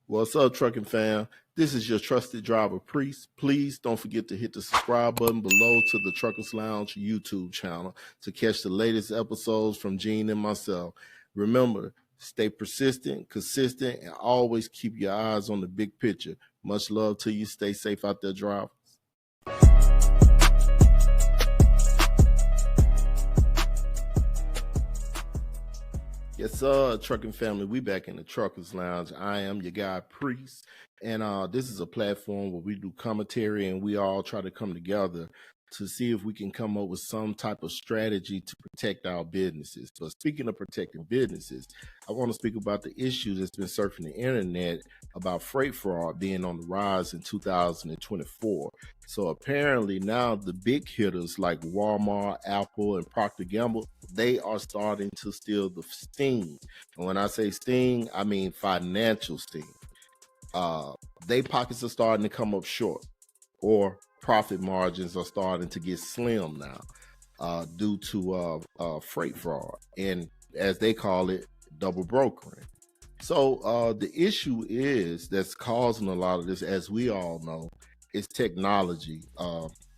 What's up, trucking fam? This is your trusted driver, Priest. Please don't forget to hit the subscribe button below to the Truckers Lounge YouTube channel to catch the latest episodes from Gene and myself. Remember, stay persistent, consistent, and always keep your eyes on the big picture. Much love to you. Stay safe out there, drivers. Yes, sir, trucking family. We back in the Truckers Lounge. I am your guy, Priest, and this is a platform where we do commentary and we all try to come together to see if we can come up with some type of strategy to protect our businesses. But speaking of protecting businesses, I want to speak about the issue that's been surfing the internet about freight fraud being on the rise in 2024. So apparently now the big hitters like Walmart, Apple, and Procter & Gamble, they are starting to steal the sting. And when I say sting, I mean financial sting. They pockets are starting to come up short, or profit margins are starting to get slim now due to freight fraud, and as they call it, double brokering. So the issue is that's causing a lot of this, as we all know, is technology.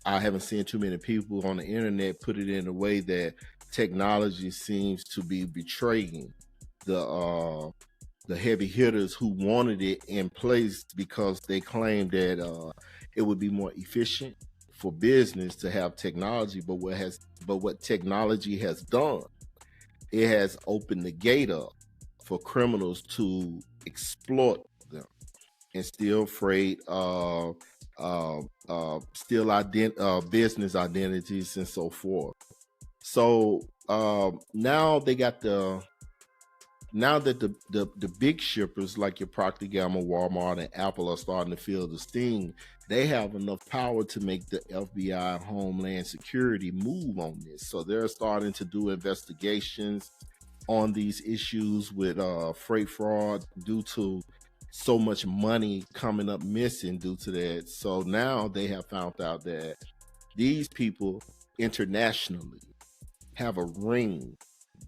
I haven't seen too many people on the internet put it in a way that technology seems to be betraying the heavy hitters who wanted it in place because they claimed that it would be more efficient for business to have technology. But what technology has done, it has opened the gate up for criminals to exploit them and steal freight, steal business identities, and so forth. So now they got now that the big shippers like your Procter & Gamble, Walmart, and Apple are starting to feel the sting, they have enough power to make the FBI and Homeland Security move on this. So they're starting to do investigations on these issues with freight fraud due to so much money coming up missing due to that. So now they have found out that these people internationally have a ring.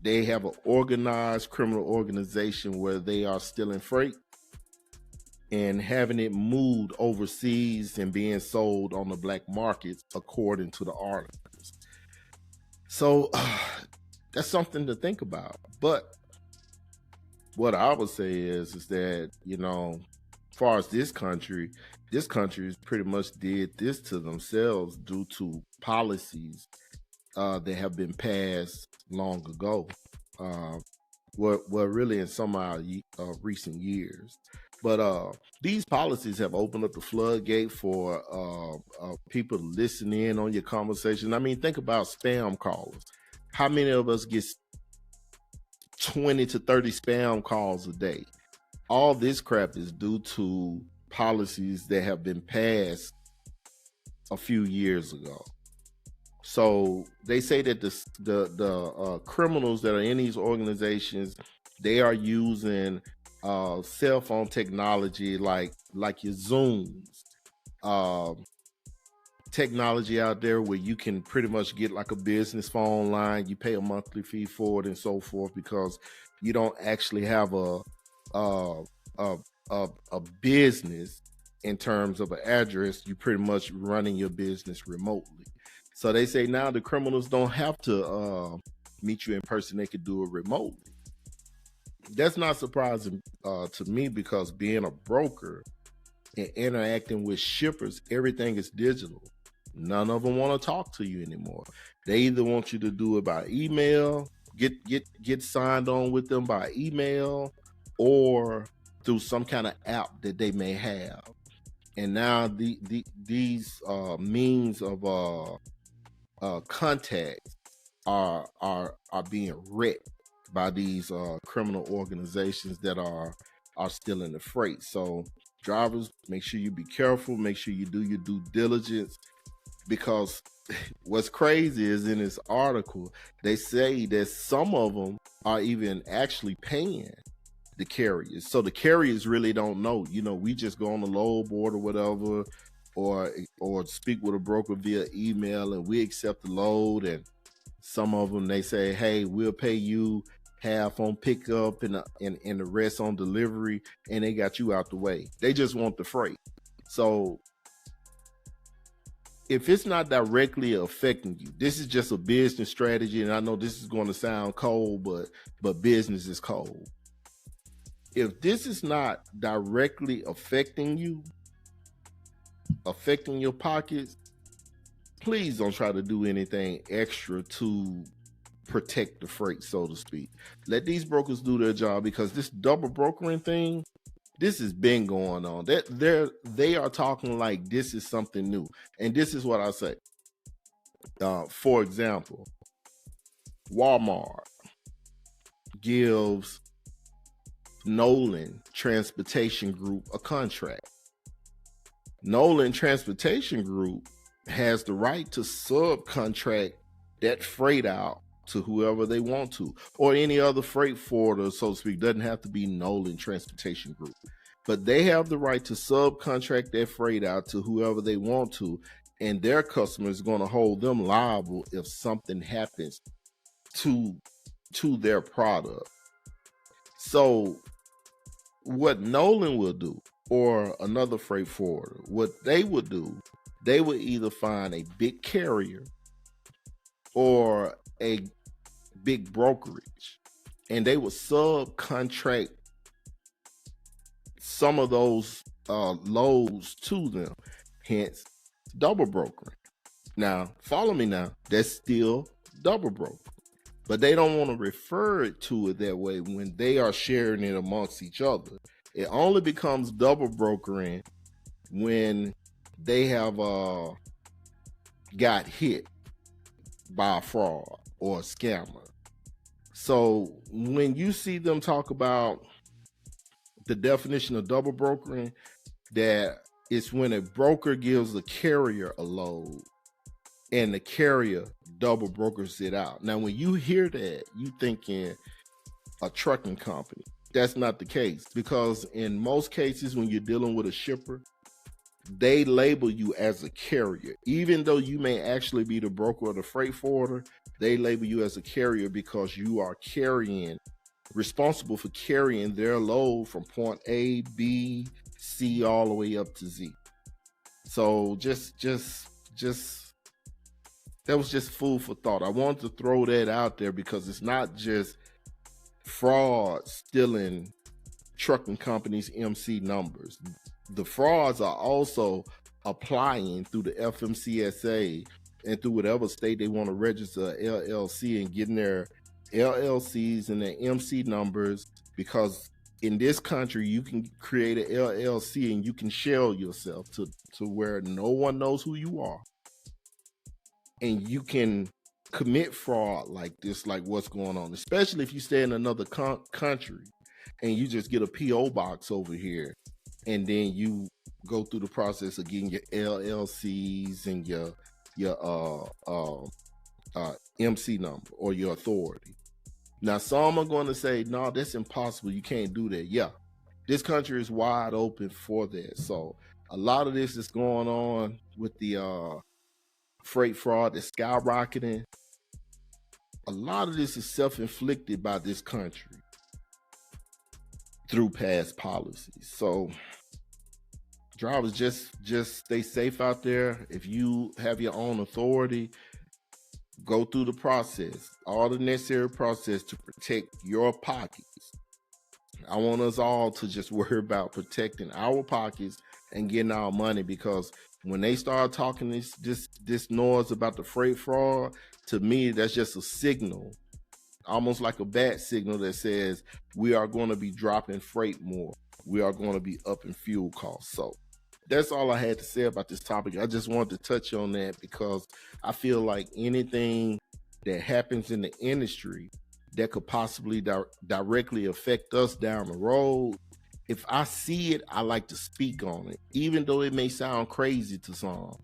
They have an organized criminal organization where they are stealing freight and having it moved overseas and being sold on the black markets, according to the articles. So that's something to think about. But what I would say is that, as far as this country pretty much did this to themselves due to policies that have been passed long ago, well, really in some of our recent years. But these policies have opened up the floodgate for people to listen in on your conversation. I mean, think about spam callers. How many of us get 20 to 30 spam calls a day? All this crap is due to policies that have been passed a few years ago. So they say that the criminals that are in these organizations, they are using cell phone technology like your Zooms, technology out there where you can pretty much get like a business phone line. You pay a monthly fee for it and so forth, because you don't actually have a business in terms of an address. You pretty much running your business remotely. So they say now the criminals don't have to meet you in person. They could do it remotely. That's not surprising to me, because being a broker and interacting with shippers, everything is digital. None of them want to talk to you anymore. They either want you to do it by email, get signed on with them by email, or through some kind of app that they may have. And now these means of contacts are being wrecked by these criminal organizations that are stealing the freight. So drivers, make sure you be careful. Make sure you do your due diligence, because what's crazy is in this article, they say that some of them are even actually paying the carriers. So the carriers really don't know. We just go on the load board or whatever, or speak with a broker via email, and we accept the load. And some of them, they say, hey, we'll pay you half on pickup and the rest on delivery, and they got you out the way. They just want the freight. So if it's not directly affecting you, this is just a business strategy, and I know this is going to sound cold, but business is cold. If this is not directly affecting you, affecting your pockets, please don't try to do anything extra to protect the freight, so to speak. Let these brokers do their job, because this double brokering thing, this has been going on. They are talking like this is something new. And this is what I say. For example, Walmart gives Nolan Transportation Group a contract. Nolan Transportation Group has the right to subcontract that freight out to whoever they want to, or any other freight forwarder, so to speak. Doesn't have to be Nolan Transportation Group, but they have the right to subcontract that freight out to whoever they want to, and their customer is going to hold them liable if something happens to their product. So what Nolan will do, or another freight forwarder, what they would do, they would either find a big carrier or a big brokerage, and they would subcontract some of those loads to them, hence double brokering. Now, follow me now, that's still double brokering, but they don't want to refer to it that way when they are sharing it amongst each other. It only becomes double brokering when they have got hit by a fraud or a scammer. So when you see them talk about the definition of double brokering, that it's when a broker gives a carrier a load and the carrier double brokers it out. Now, when you hear that, you thinking a trucking company. That's not the case, because in most cases when you're dealing with a shipper, they label you as a carrier. Even though you may actually be the broker or the freight forwarder, they label you as a carrier because you are responsible for carrying their load from point A, B, C, all the way up to Z. So just that was just food for thought. I wanted to throw that out there because it's not just fraud stealing trucking companies' MC numbers. The frauds are also applying through the FMCSA and through whatever state they want to register a LLC, and getting their LLCs and their MC numbers, because in this country you can create an LLC and you can shell yourself to where no one knows who you are, and you can commit fraud like this, like what's going on, especially if you stay in another country and you just get a PO box over here, and then you go through the process of getting your LLCs and your MC number or your authority. Now, some are going to say, no, that's impossible. You can't do that. Yeah, this country is wide open for that. So a lot of this is going on with the freight fraud that's skyrocketing. A lot of this is self-inflicted by this country through past policies. So drivers, just stay safe out there. If you have your own authority, go through the process, all the necessary process to protect your pockets. I want us all to just worry about protecting our pockets and getting our money, because when they start talking this noise about the freight fraud, to me, that's just a signal, almost like a bat signal that says we are going to be dropping freight more. We are going to be up in fuel costs. So that's all I had to say about this topic. I just wanted to touch on that because I feel like anything that happens in the industry that could possibly directly affect us down the road, if I see it, I like to speak on it. Even though it may sound crazy to some,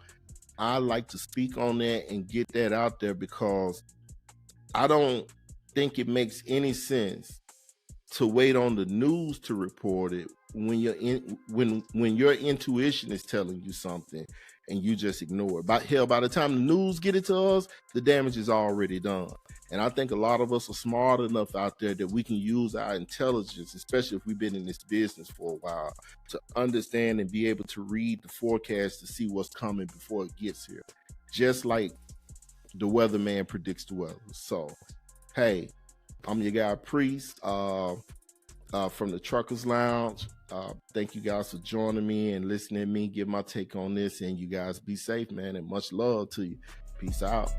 I like to speak on that and get that out there, because I don't think it makes any sense to wait on the news to report it when your intuition is telling you something and you just ignore it. By the time the news get it to us, the damage is already done. And I think a lot of us are smart enough out there that we can use our intelligence, especially if we've been in this business for a while, to understand and be able to read the forecast to see what's coming before it gets here. Just like the weatherman predicts the weather. So, hey, I'm your guy Priest from the Truckers Lounge. Thank you guys for joining me and listening to me give my take on this. And you guys be safe, man, and much love to you. Peace out.